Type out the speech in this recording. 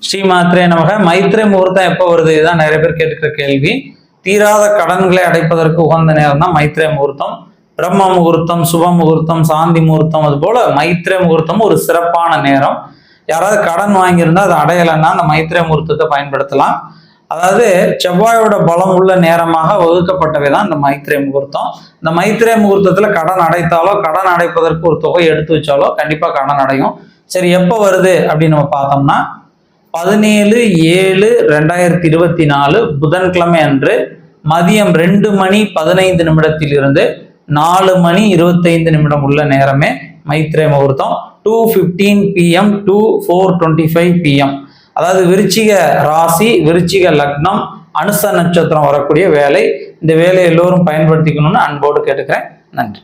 ஸ்ரீமாத்ரே நமக. மைத்ரே முகூர்த்தம் எப்போ வருது? இதுதான் நிறைய பேர் கேட்டுக்கிற கேள்வி. தீராத கடன்களை அடைப்பதற்கு உகந்த நேரம் தான் மைத்ரே முகூர்த்தம். பிரம்ம முகூர்த்தம், சுப முகூர்த்தம், சாந்தி முகூர்த்தம், அது போல மைத்ரே முகூர்த்தம் ஒரு சிறப்பான நேரம். யாராவது கடன் வாங்கியிருந்தா அதை அடையலைன்னா அந்த மைத்ரே முகூர்த்தத்தை பயன்படுத்தலாம். அதாவது செவ்வாயோட பலம் உள்ள நேரமாக வகுக்கப்பட்டவை தான் இந்த மைத்ரே முகூர்த்தம். இந்த மைத்ரே முகூர்த்தத்துல கடன் அடைத்தாலோ கடன் அடைப்பதற்கு ஒரு தொகை எடுத்து வச்சாலோ கண்டிப்பா கடன் அடையும். சரி, எப்போ வருது அப்படின்னு நம்ம பார்த்தோம்னா 17/7/2024 புதன்கிழமை அன்று மதியம் 2:15 இருந்து 4:25 உள்ள நேரமே மைத்ரே முகூர்த்தம். 2:15 PM to 4:25 PM. அதாவது விருச்சிக ராசி, விருச்சிக லக்னம், அனுச நட்சத்திரம் வரக்கூடிய வேலை. இந்த வேலையை எல்லோரும் பயன்படுத்திக்கணும்னு அன்போடு கேட்டுக்கிறேன். நன்றி.